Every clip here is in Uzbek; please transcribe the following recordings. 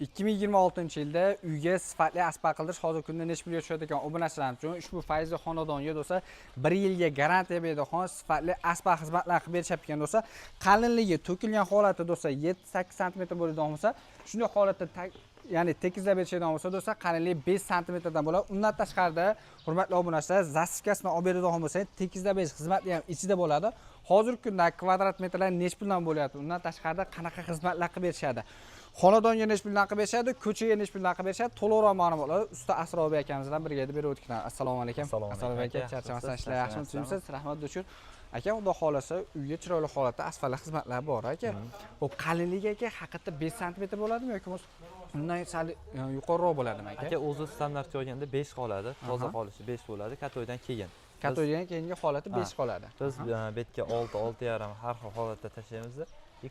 2026-yilda uyga sifatli asfalt qildirish hozirgi kunda necha pulga tushadi ekan obunachilarimiz uchun ushbu Fayzi xonadonga do'stlar 1 yilga garantiya beradigan sifatli asfalt xizmatlar qilib berishyapti ekan do'stlar. Qalinligi to'kilgan holati do'stlar 7-8 sm bo'ladigan bo'lsa, shunday holatda ya'ni tekizlab berishadigan bo'lsa do'stlar qalinligi 5 sm dan bo'ladi. Undan tashqarida hurmatli obunachilar zastifikasini olib beradigan bo'lsangiz tekizlab berish xizmati ham ichida bo'ladi. Hozirgi kunda kvadrat metrlar necha puldan bo'lyapti? Undan tashqarida qanaqa xizmatlar qilib berishadi? Xonadonga necha puldan qilib berishadi? Ko'chaga necha puldan qilib berishadi? To'liqroq ma'lumotlar usta Asrorbek akamiz bilan birga berib o'tdik. Assalomu alaykum. Asrorbek aka, charchamasdan ishlar yaxshimi? Sizsiz? Rahmat do'shur. Aka, xudo xolasa uyga chiroyli holatda asfalt xizmatlar bor aka. Bu qalinligi aka haqiqatda 5 sm bo'ladimi yoki undan sal yuqoriroq bo'ladimi aka? Aka, o'zi standart joyganda 5 qoladi, toza qolishi 5 bo'ladi, katoydan keyin. Katoydan keyingi holati 5 qoladi. Biz betga 6-6,5 har xil holatda tashlaymiz.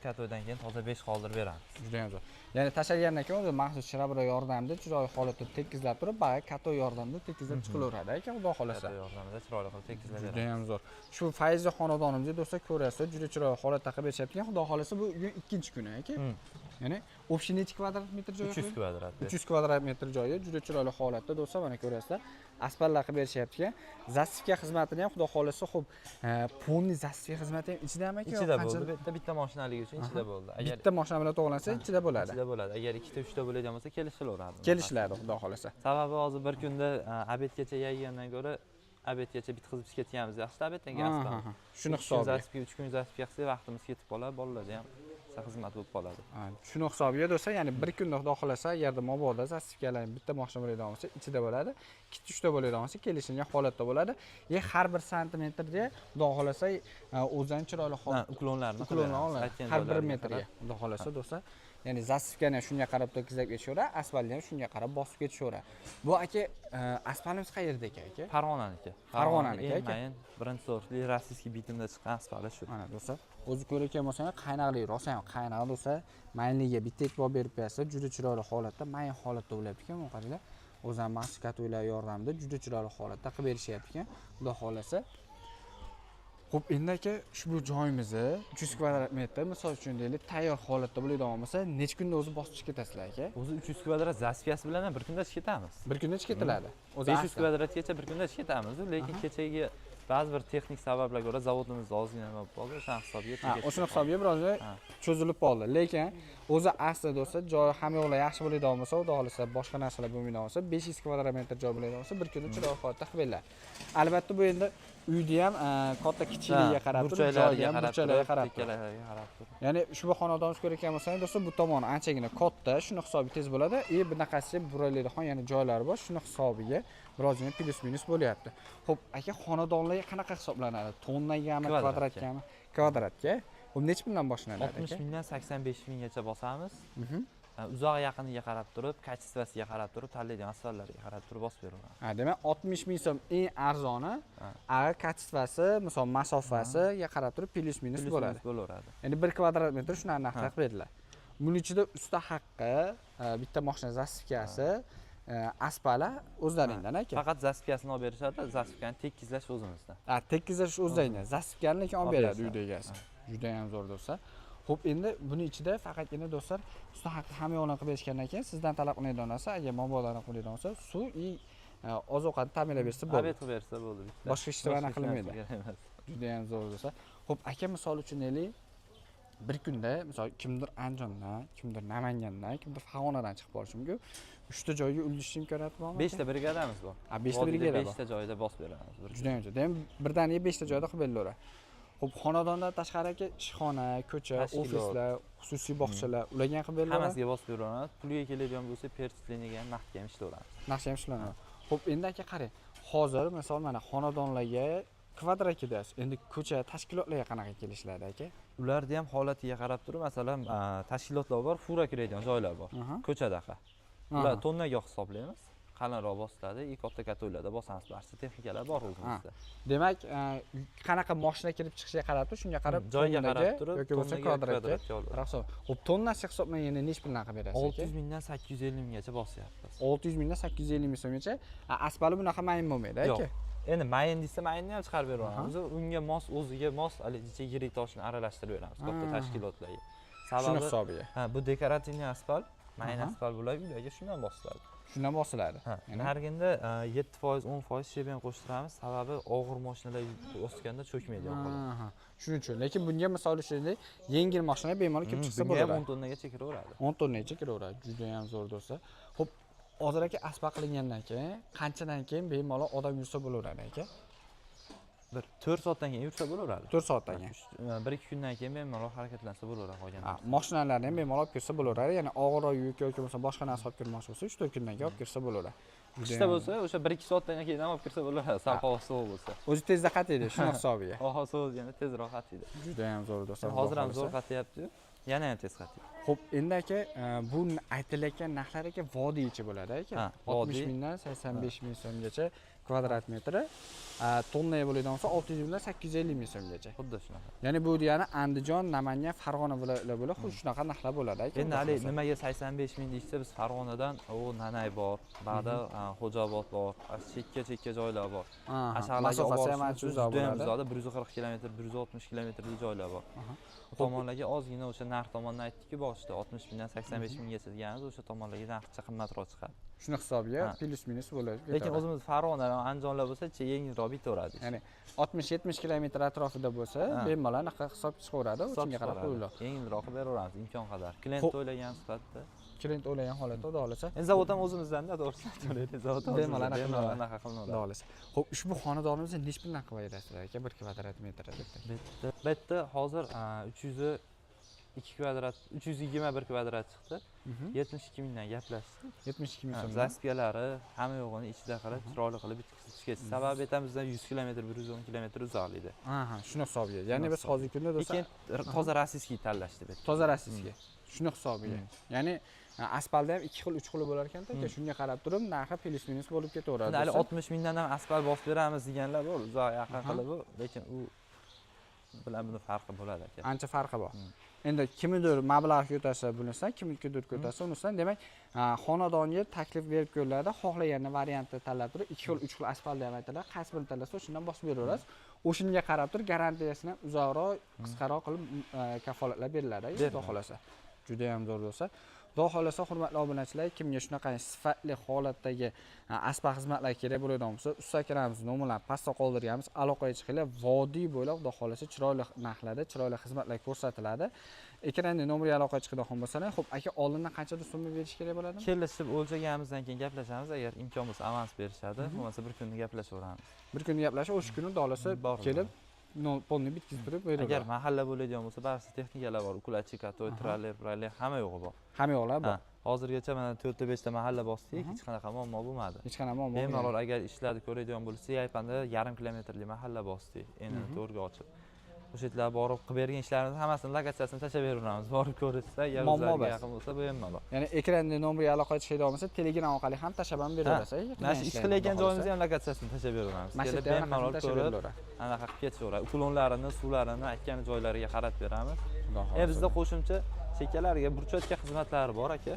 Katoydan keyin toza 5 qoldirib beramiz. Juda ham zo'r. Ya'ni tashlagandan keyin o'zi maxsus shirabro yordamida chiroyli holatda tekizlab turib, bag'ri katoy yordamida tekizlab chiqilaveradi aka, xudo xolasa. Katoy yordamida chiroyli qilib tekizlab beramiz. Juda ham zo'r. Shu Fayzi xonadonimizda do'stlar ko'rasiz, juda chiroyli holatda qilib berishyapti ekan, xudo xolasa bu bugun ikkinchi kuni aka. Ya'ni общий necha kvadrat metr joy? 300 kvadrat. 300 kvadrat metr joyi juda chiroyli holatda do'stlar, mana ko'rasizlar. Asfaltlar qilib berishyapti ekan. Zastifika xizmatini ham xudo xolasa, xo'p, polni zastifika xizmati ham ichidami aka? Ichida bo'ldi. Bitta mashinaligi uchun ichida bo'ldi. Agar bitta mashina bilan to'g'lansa, ichida bo'ladi. Ichida bo'ladi. Agar ikkita, uchta bo'ladigan bo'lsa, kelishilaveradi. Kelishiladi, xudo xolasa. Sababi hozir bir kunda obedgacha yeygandan ko'ra obedgacha bitkazib ketganimiz yaxshi, obeddan gasdan. Shuni hisobiga 3 kun zastifika qilsak vaqtimiz ketib qoladi, bolalarda ham xizmat bo'lib qoladi. Shuni hisobiga do'stlar, ya'ni bir kunda xudo xolasa, agarda mabodo zastifikalar bitta mashina bo'ladigan bo'lsa, ichida bo'ladi. 2-3 ta bo'ladigan bo'lsa, kelishilgan holatda bo'ladi. Har 1 santimetrga xudo xolasa o'zidan chiroyli uklonlarni har 1 metrga xudo xolasa do'stlar. Ya'ni zastifkani shunga qarab tekizlab ketishaveradi, asfaltni ham shunga qarab bosib ketishaveradi. Bu aka, asfaltimiz qayerda aka? Farg'onaniki. Farg'onaniki aka. Men birinchi sortli rossiyskiy bitimda chiqqan asfalt shu. Mana do'stlar, o'zi ko'rayotgan bo'lsangiz, qaynaqli, rosa ham qaynoq do'stlar. Mayinligiga bitta e'tibor berib qo'yasiz, juda chiroyli holatda, mayin holatda bo'lyapti ekan, bu qaranglar. O'zim maxsus katoylar yordamida juda chiroyli holatda qilib berishyapti ekan, xudo xolasa. Xo'p, endi aka, ushbu joyimizni 300 kvadrat metr, misol uchun deylik, tayyor holatda bo'ladigan bo'lsa, necha kunda o'zi bosib chiqib ketasizlar aka? O'zi 300 kvadrat zaspiyasi bilan bir kunda chiqib ketamiz. Bir kunda chiqib ketiladi. O'zi 500 kvadratgacha bir kunda chiqib ketamiz, lekin kechagi ba'zi bir texnik sabablarga ko'ra zavodimizda ozgina nima bo'ldi, o'sha hisobiga o'sha hisobiga biroz cho'zilib qoldi. Lekin o'zi asli do'stlar, joyi hamma yo'qlar yaxshi bo'ladigan bo'lsa, xudo xolasa boshqa narsalar bo'lmaydigan bo'lsa, 500 kvadrat metr joy bo'ladigan bo'lsa, bir kunda chiroyli holatda qilib beriladi. Albatta bu endi uyda ham katta kichikligiga qarab turib, joyiga ham burchalarga qarab turib. Ya'ni ushbu xonadonni ko'rayotgan bo'lsangiz do'stlar, bu tomoni anchagina katta, shuni hisobiga tez bo'ladi. Bunaqasi buralaydigan, ya'ni joylari bor, shuni hisobiga birozgina plus minus bo'lyapti. Xo'p, aka, xonadonlarga qanaqa hisoblanadi? Tonnagami, kvadratgami? Kvadratga. Bu necha puldan boshlanadi aka? 60 mingdan 85 minggacha bosamiz. Uzoq yaqiniga qarab turib, kачествосiga qarab turib, tanlaydigan asfaltlarga qarab turib bosib beraman. Demak, 60 ming so'm eng arzoni, agar kачествоsi, misol masofasiga qarab turib plus minus bo'ladi. Endi 1 kvadrat metr shundan narxlab beriladi. Buning ichida usta haqqi, bitta mashina zastifikasi, asfala o'zlaringdan aka. Faqat zastifikasini olib berishadi, zastifikani tekizlash o'zimizdan. Tekizlash o'zlaringdan. Zastifikani lekin olib beradi uyda egasi. Juda ham zo'r do'stlar. Xo'p, endi buning ichida faqatgina do'stlar, usta haqqi hamma yo'lini qilib berishgandan keyin sizdan talab qilinadigan narsa, agar mabodolarni qiladigan bo'lsa, suv oziq-ovqat ta'minlab bersa bo'ldi. Qilib bersa bo'ldi. Boshqa ishlarni qilmaydi. Juda ham zo'r do'stlar. Xo'p, aka, misol uchun deylik, bir kunda, misol kimdir Andijondan, kimdir Namangandan, kimdir Farg'onadan chiqib borishi mumkin. 3 ta joyga ulashishim imkoniyati bormi? 5 ta brigadamiz bor. 5 ta brigada bor. 5 ta joyda bosib beramiz. Juda ham zo'r. Demak, birdaniga 5 ta joyda qilib berilaveradi. Xo'p, xonadondan tashqari aka, ishxona, ko'cha, ofislar, xususiy bog'chalar, ularga ham qilib beriladi. Hammasiga bosib beraveramiz. Pulga keladigan bo'lsa, perchikliniga ham naqdga ham ishlayveramiz. Naqshga ham ishlanadi. Xo'p, endi aka qarang. Hozir misol mana xonadonlarga kvadratga, endi ko'cha tashkilotlarga qanaqa kelishiladi aka? Ularda ham holatiga qarab turib, masalan, tashkilotlar bor, fura kiradigan joylar bor. Ko'chadaqa. Ular tonnaga hisoblaymiz. Qalinroq bosiladi, katta katoylarda bosamiz, barcha texnikalar bor o'zimizda. Demak, qanaqa mashina kirib chiqishiga qarab turib, shunga qarab joyga qarab turib, yoki bo'lmasa kvadratga. Xo'p, tonnasi hisoblanganda necha puldan qilib berasiz aka? 600 mingdan 850 minggacha bosyapmiz. 600 mingdan 850 ming so'mgacha. Asfali bunaqa mayin bo'lmaydi aka. Endi mayin desa mayinni ham chiqarib beramiz. Unga mos, o'ziga mos, haligacha yirik toshni aralashtirib beramiz katta tashkilotlarga. Sababi hisobiga. Bu dekorativniy asfalt. mayin asfalt bo'ladi, ularga shundan bosiladi. Shundan bosiladi. Narginda 7%, 10% sheben qo'shtiramiz, sababi og'ir mashinalar bosganda cho'kmaydi yoqiladi. Shuning uchun. Lekin bunga misol uchun yengil mashina bemalol kelib chiqsa bo'ladi. 10 tonnagacha kiraveradi. 10 tonnacha kiraveradi. Juda ham zo'r do'stlar. Xo'p, hozir aka asfalt qilingandan keyin qanchadan keyin bemalol odam yursa bo'laveradi aka? Bir 4 soatdan keyin yursa bo'laveradi. 4 soatdan keyin. 1-2 kundan keyin bemalol harakatlansa bo'laveradi qolganda. Mashinalarni ham bemalol olib kirsa bo'laveradi. Ya'ni og'irroq yuk yoki bo'lmasa boshqa narsa olib kirmoqchi bo'lsa 3-4 kundan keyin olib kirsa bo'laveradi. Qishda bo'lsa o'sha 1-2 soatdan keyin ham olib kirsa bo'laveradi, sal havo sovuq bo'lsa. O'zi tezda qatiydi, shuni hisobiga. Havo sovigganda tezroq qatiydi. Juda ham zo'r do'stlar. Hozir ham zo'r qatyapti-yu, yana ham tez qatiydi. Xo'p, endi aka, bu aytilayotgan narxlar aka vodiy ichi bo'ladi aka. 60 mingdan 85 ming so'mgacha kvadrat metri. Tonnaga bo'ladigan bo'lsa 600 mingdan 850 ming so'mgacha. Xuddi shunaqa. Ya'ni bu degani Andijon, Namangan, Farg'ona viloyatlar bo'lib, xuddi shunaqa narxlar bo'ladi aka. Endi hali nimaga 85 ming deysa, biz Farg'onadan Nanay bor, ba'da Xo'jaobod bor, chekka joylar bor. Masofasi ham ancha uzoq bo'ladi. 140 kilometr, 160 kilometrlik joylar bor. Bu tomonlarga ozgina o'sha narx tomondan aytdik-ku boshida 60 mingdan 85 minggacha deganimiz, o'sha tomonlarga narxcha qimmatroq chiqadi. Shuni hisobiga plus minus bo'ladi. Lekin o'zimiz Farg'ona va Andijonlar bo'lsa, yengilroq bitaveradi. Ya'ni 60-70 kilometr atrofida bo'lsa, bemalol anaqa hisob chiqaveradi, o'shanga qarab qo'yiladi. Yengilroq qilib beraveramiz imkon qadar. Klient to'lagan sifatida. Klient o'ylagan holatda xudo xolasa. Endi zavod ham o'zimizdan-da, to'g'risini aytaylik. Zavod bemalol anaqa qilinadi. Xudo xolasa. Xo'p, ushbu xonadonimizni necha puldan qilib berasizlar aka 1 kvadrat metr deb? Bitta hozir 302 kvadrat, 321 kvadrat chiqdi. 72 mingdan gaplashdik. 72 ming so'm. Zaspiyalari hamma yo'g'ini ichida qarab chiroyli qilib bitkizishga. Sababi aytamizdan 100 kilometr, 110 kilometr uzoqlikda. Shuni hisobiga. Ya'ni biz hozirgi kunda do'stlar toza rossiyskiy tanlashdi bu. Toza rossiyskiy. Shuni hisobiga. Ya'ni asfaltda ham 2 xil, 3 xil bo'lar ekan-da, shunga qarab turib narxi plus minus bo'lib ketaveradi. Hali 60 mingdan ham asfalt bosib beramiz deganlar bor, uzoq yaqin qilib, lekin u bilan buni farqi bo'ladi aka. Ancha farqi bor. Endi kimnidir mablag' ko'tarsa bunisidan, kimnikidir ko'tarsa unisidan, demak, xonadonga taklif berib ko'riladi, xohlagan variantni tanlab turib 2 xil, 3 xil asfaltni ham aytadilar, qaysi birini tanlasa o'shandan bosib beraverasiz. O'shanga qarab turib garantiyasini ham uzoqroq, qisqaroq qilib kafolatlar beriladi, xudo xolasa. Juda ham zo'r bo'lsa. Xudo xolasa, hurmatli obunachilar, kimga shunaqa sifatli holatdagi asfalt xizmatlar kerak bo'ladigan bo'lsa, usta akamizning nomerlarini pastda qoldirganmiz. Aloqaga chiqinglar. Vodiy bo'ylab xudo xolasa chiroyli narxlarda, chiroyli xizmatlar ko'rsatiladi. Ekranda nomerga aloqaga chiqadigan bo'lsalar, xo'p, aka oldindan qanchadir summa berish kerak bo'ladi? Kelishib o'lchaganimizdan keyin gaplashamiz, agar imkon bo'lsa avans berishadi, bo'lmasa bir kunni gaplashaveramiz. Bir kunni gaplashib, o'sha kuni dolasi kelib polni bitkizib turib beraveradi. Agar mahalla bo'ladigan bo'lsa, barcha texnikalar bor, ukulachi, katoy, traller, hamma yo'g'i bor. Hamma yo'qlar bor. Hozirgacha mana 4-5 ta mahalla bosdik, hech qanaqa muammo bo'lmadi. Hech qanaqa muammo bo'lmadi. Bemalol agar ishlarni ko'radigan bo'lsa, Yaypanda 1,5 kilometrlik mahalla bosdik, endi to'rga ochib. O'sha yerlar borib qilib bergan ishlarimizni hammasini lokatsiyasini tashlab beraveramiz. Borib ko'rishsa, o'zlariga yaqin bo'lsa, bemalol. Ya'ni ekranda nomerga aloqaga chiqadigan bo'lsa, Telegram orqali ham tashlab ham beraverasiz. Mana shu ish qilayotgan joyimizga ham lokatsiyasini tashlab beraveramiz. Kelib bemalol ko'rib, anaqa qilib ketaveradi. Uklonlarini, suvlarini aytgan joylariga qarab beramiz. Bizda qo'shimcha chekkalarga burchatka xizmatlari bor aka.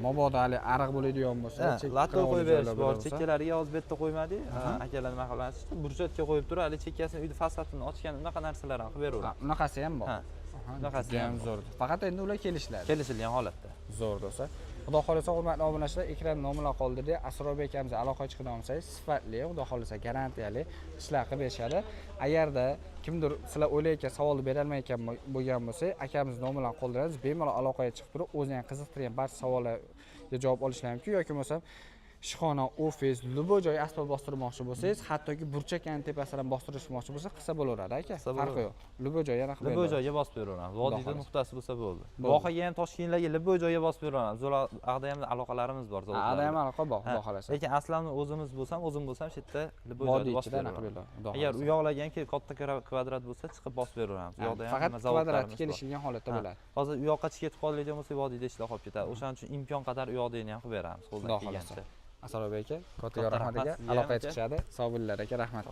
Mabodo hali ariq bo'ladigan bo'lsa, latto qo'yib berish bor. Chekkalariga yoz betda qo'ymadik. Akalar nima qilyapti? Burchatka qo'yib turib, hali chekkasini uyda fasadini ochgan unaqa narsalar ham qilib beraveradi. Unaqasi ham bor. Bunaqasi ham zo'r. Faqat endi ular kelishiladi. Kelishilgan holatda. Zo'r do'stlar. Xudo xolasa, hurmatli obunachilar, ekran nomerlar qoldirdik. Asrobek akamizga aloqaga chiqadigan bo'lsangiz, sifatli, xudo xolasa garantiyali ishlar qilib berishadi. Agarda kimdir sizlar o'ylayotgan savolni bera olmayotgan bo'lgan bo'lsa, akamiz nomerlarini qoldiramiz. Bemalol aloqaga chiqib turib, o'zini ham qiziqtirgan barcha savollarga javob olishlari mumkin yoki bo'lmasa ishxona, ofis, любой joy asfalt bostirmoqchi bo'lsangiz, hattoki burchakani tepasidan bostirishmoqchi bo'lsa, qilsa bo'laveradi aka. Farqi yo'q. Любой joyga yana qilib любой joyga bosib beraveramiz. Vodiyda nuqtasi bo'lsa bo'ldi. Vohaga ham Toshkentlarga любой joyga bosib beraveramiz. Zo'raqda ham aloqalarimiz bor zavodlarga. Aqda ham aloqa bor, xudo xolasa. Lekin aslan o'zim bo'lsam, shu yerda любой joyga bosib beraveramiz. Agar u yoqlaganki katta kvadrat bo'lsa, chiqib bosib beraveramiz. U yoqda ham faqat kvadrat kelishilgan holatda bo'ladi. Hozir u yoqqa chiqib qoladigan bo'lsa, vodiyda ishlar qolib ketadi. O'shaning uchun imkon qadar u yoqda ham qilib beramiz, qo'ldan kelgancha. Asrobek aka, katta rahmat aka, aloqaga chiqishadi. Sog' bo'linglar aka, rahmat.